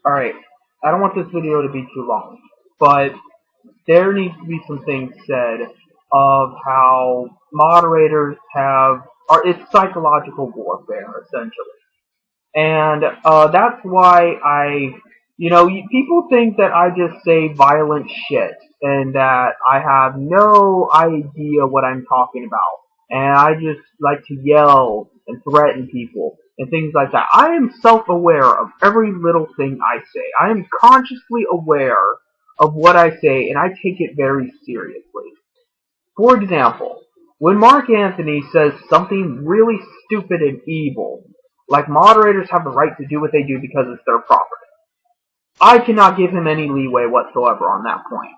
Alright, I don't want this video to be too long, but there needs to be some things said of how moderators it's psychological warfare, essentially. And that's why people think that I just say violent shit and that I have no idea what I'm talking about. And I just like to yell and threaten people and things like that. I am self-aware of every little thing I say. I am consciously aware of what I say, and I take it very seriously. For example, when Mark Anthony says something really stupid and evil, like moderators have the right to do what they do because it's their property, I cannot give him any leeway whatsoever on that point.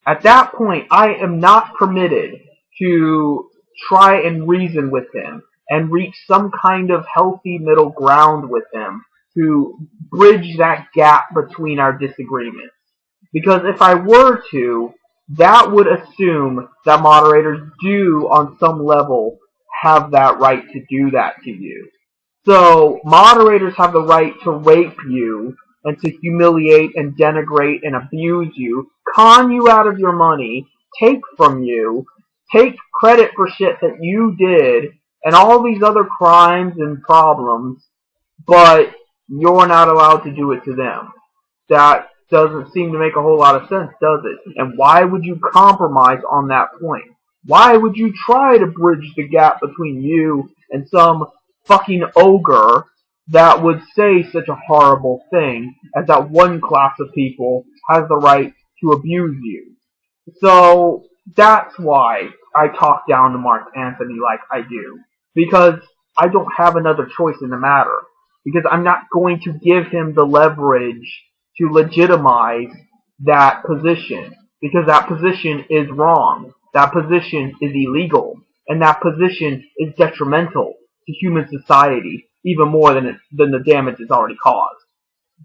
At that point, I am not permitted to try and reason with him and reach some kind of healthy middle ground with him to bridge that gap between our disagreements. Because if I were to, that would assume that moderators do, on some level, have that right to do that to you. So, moderators have the right to rape you and to humiliate and denigrate and abuse you, con you out of your money, take from you, take credit for shit that you did, and all these other crimes and problems, but you're not allowed to do it to them. That doesn't seem to make a whole lot of sense, does it? And why would you compromise on that point? Why would you try to bridge the gap between you and some fucking ogre that would say such a horrible thing as that one class of people has the right to abuse you? So that's why I talk down to Mark Anthony like I do. Because I don't have another choice in the matter. Because I'm not going to give him the leverage to legitimize that position. Because that position is wrong. That position is illegal. And that position is detrimental to human society, even more than the damage it's already caused.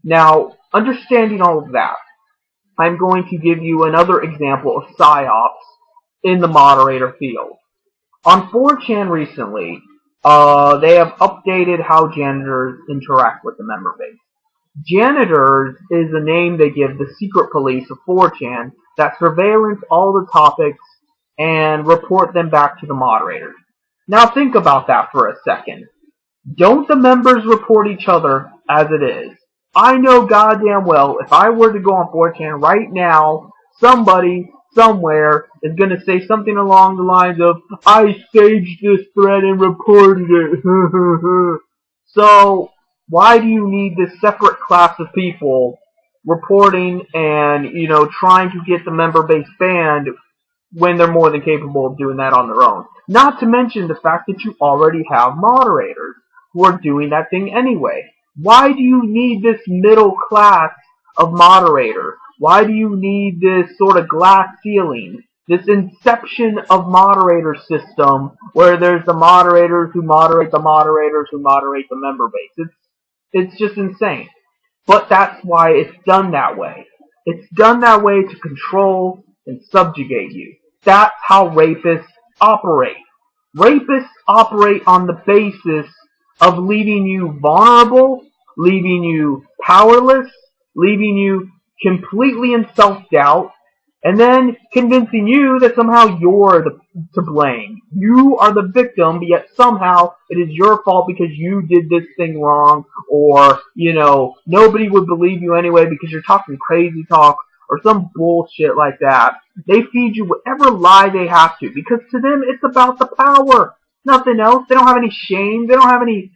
Now, understanding all of that, I'm going to give you another example of psyops in the moderator field. On 4chan recently, they have updated how janitors interact with the member base. Janitors is the name they give the secret police of 4chan that surveillance all the topics and report them back to the moderators. Now think about that for a second. Don't the members report each other as it is? I know goddamn well if I were to go on 4chan right now, somebody somewhere is going to say something along the lines of, I staged this thread and reported it. So, why do you need this separate class of people reporting and, trying to get the member base banned when they're more than capable of doing that on their own? Not to mention the fact that you already have moderators who are doing that thing anyway. Why do you need this middle class of moderators? Why do you need this sort of glass ceiling? This inception of moderator system where there's the moderators who moderate the moderators who moderate the member base. It's just insane. But that's why it's done that way. It's done that way to control and subjugate you. That's how rapists operate. Rapists operate on the basis of leaving you vulnerable, leaving you powerless, leaving you completely in self-doubt, and then convincing you that somehow you're to blame. You are the victim, but yet somehow it is your fault because you did this thing wrong, or, nobody would believe you anyway because you're talking crazy talk, or some bullshit like that. They feed you whatever lie they have to, because to them it's about the power. Nothing else. They don't have any shame. They don't have any,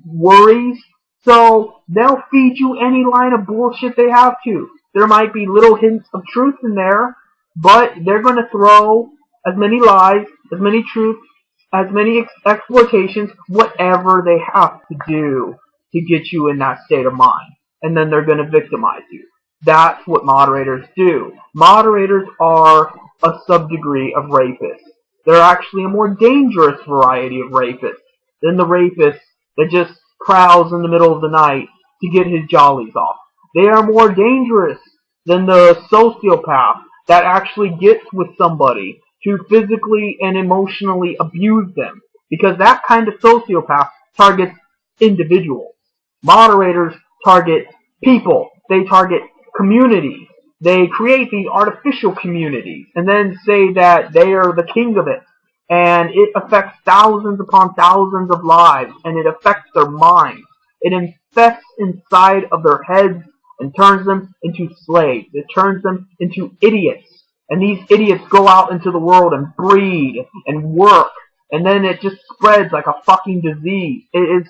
worries. So they'll feed you any line of bullshit they have to. There might be little hints of truth in there, but they're going to throw as many lies, as many truths, as many exploitations, whatever they have to do to get you in that state of mind. And then they're going to victimize you. That's what moderators do. Moderators are a subdegree of rapists. They're actually a more dangerous variety of rapists than the rapist that just prowls in the middle of the night to get his jollies off. They are more dangerous than the sociopath that actually gets with somebody to physically and emotionally abuse them, because that kind of sociopath targets individuals. Moderators target people. They target communities. They create these artificial communities and then say that they are the king of it. And it affects thousands upon thousands of lives, and it affects their minds. It infects inside of their heads and turns them into slaves. It turns them into idiots. And these idiots go out into the world and breed and work. And then it just spreads like a fucking disease. It is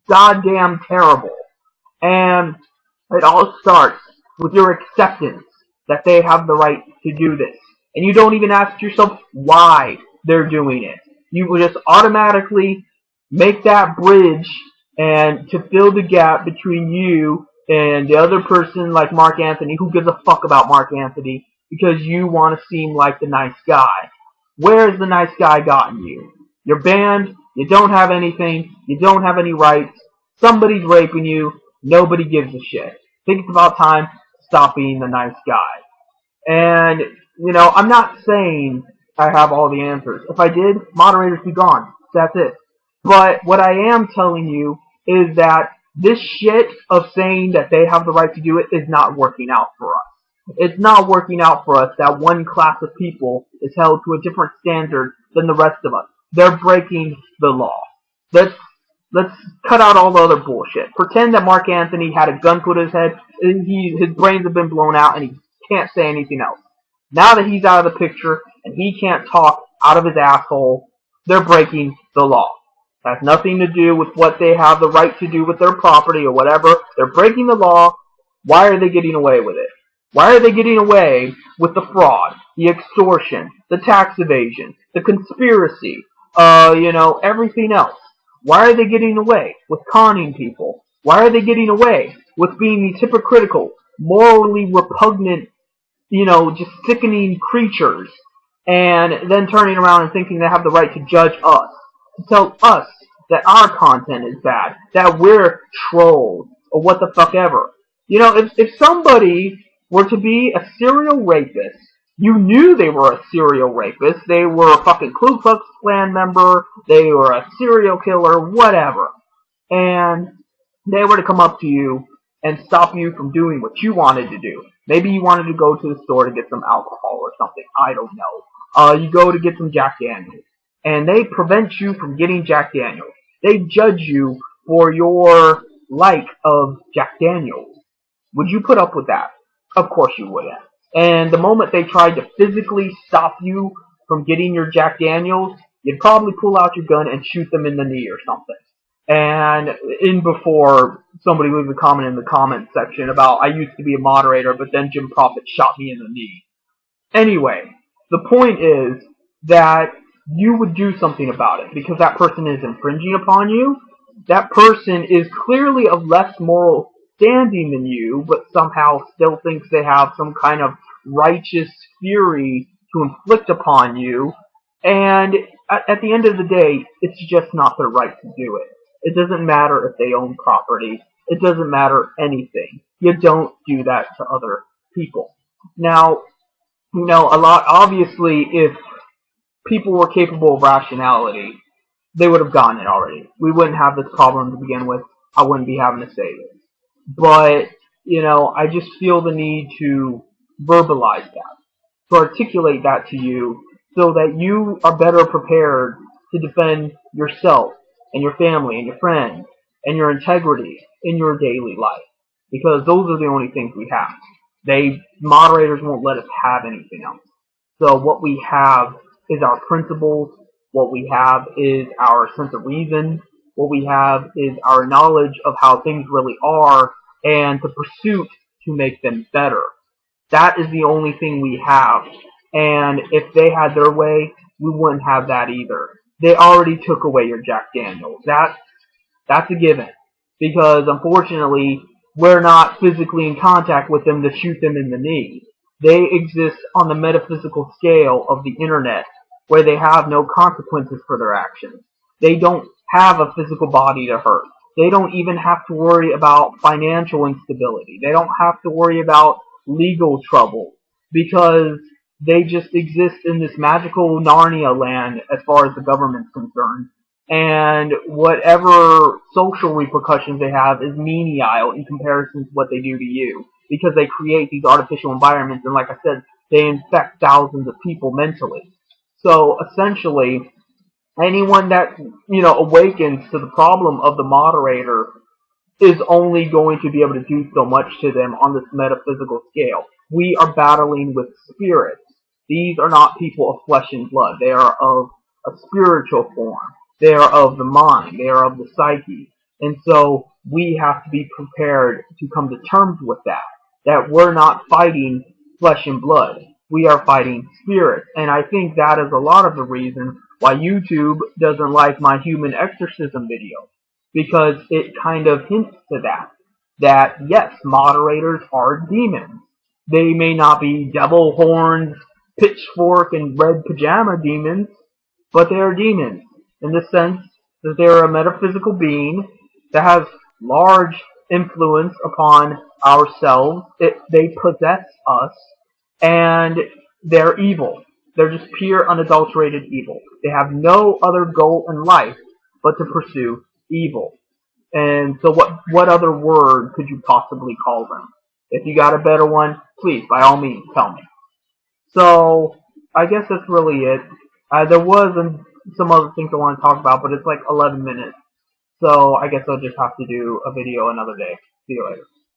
goddamn terrible. And it all starts with your acceptance that they have the right to do this. And you don't even ask yourself why they're doing it. You will just automatically make that bridge and to fill the gap between you and the other person like Mark Anthony. Who gives a fuck about Mark Anthony? Because you want to seem like the nice guy. Where has the nice guy gotten you? You're banned. You don't have anything. You don't have any rights. Somebody's raping you. Nobody gives a shit. Think it's about time to stop being the nice guy. And, I'm not saying I have all the answers. If I did, moderators be gone. That's it. But what I am telling you is that this shit of saying that they have the right to do it is not working out for us. It's not working out for us that one class of people is held to a different standard than the rest of us. They're breaking the law. Let's cut out all the other bullshit. Pretend that Mark Anthony had a gun put in his head, and his brains have been blown out, and he can't say anything else. Now that he's out of the picture, and he can't talk out of his asshole, they're breaking the law. It has nothing to do with what they have the right to do with their property or whatever. They're breaking the law. Why are they getting away with it? Why are they getting away with the fraud, the extortion, the tax evasion, the conspiracy, everything else? Why are they getting away with conning people? Why are they getting away with being these hypocritical, morally repugnant, just sickening creatures, and then turning around and thinking they have the right to judge us, to tell us that our content is bad, that we're trolls, or what the fuck ever. If somebody were to be a serial rapist, you knew they were a serial rapist, they were a fucking Ku Klux Klan member, they were a serial killer, whatever, and they were to come up to you and stop you from doing what you wanted to do. Maybe you wanted to go to the store to get some alcohol or something, I don't know. You go to get some Jack Daniels, and they prevent you from getting Jack Daniels. They judge you for your like of Jack Daniels. Would you put up with that? Of course you wouldn't. And the moment they tried to physically stop you from getting your Jack Daniels, you'd probably pull out your gun and shoot them in the knee or something. And before somebody leaves a comment in the comment section about I used to be a moderator, but then Jim Prophet shot me in the knee. Anyway, the point is that you would do something about it because that person is infringing upon you. That person is clearly of less moral standing than you, but somehow still thinks they have some kind of righteous fury to inflict upon you. And at the end of the day, it's just not their right to do it. It doesn't matter if they own property. It doesn't matter anything. You don't do that to other people. Now, obviously, if people were capable of rationality, they would have gotten it already. We wouldn't have this problem to begin with. I wouldn't be having to say this. But, I just feel the need to verbalize that, to articulate that to you so that you are better prepared to defend yourself and your family and your friends and your integrity in your daily life. Because those are the only things we have. Moderators won't let us have anything else. So what we have is our principles. What we have is our sense of reason. What we have is our knowledge of how things really are and the pursuit to make them better. That is the only thing we have. And if they had their way, we wouldn't have that either. They already took away your Jack Daniels. That's a given. Because unfortunately, we're not physically in contact with them to shoot them in the knee. They exist on the metaphysical scale of the internet, where they have no consequences for their actions. They don't have a physical body to hurt. They don't even have to worry about financial instability. They don't have to worry about legal trouble because they just exist in this magical Narnia land as far as the government's concerned. and whatever social repercussions they have is menial in comparison to what they do to you, because they create these artificial environments, and like I said, they infect thousands of people mentally. So essentially, anyone that awakens to the problem of the moderator is only going to be able to do so much to them on this metaphysical scale. We are battling with spirits. These are not people of flesh and blood. They are of a spiritual form. They are of the mind. They are of the psyche. And so we have to be prepared to come to terms with that. That we're not fighting flesh and blood. We are fighting spirits. And I think that is a lot of the reason why YouTube doesn't like my human exorcism video, because it kind of hints to that. That, yes, moderators are demons. They may not be devil horns, pitchfork, and red pajama demons, but they are demons in the sense that they are a metaphysical being that has large influence upon ourselves. They possess us, and they're evil. They're just pure, unadulterated evil. They have no other goal in life but to pursue evil. And so what other word could you possibly call them? If you got a better one, please, by all means, tell me. So, I guess that's really it. There was some other things I want to talk about, but it's like 11 minutes. So, I guess I'll just have to do a video another day. See you later.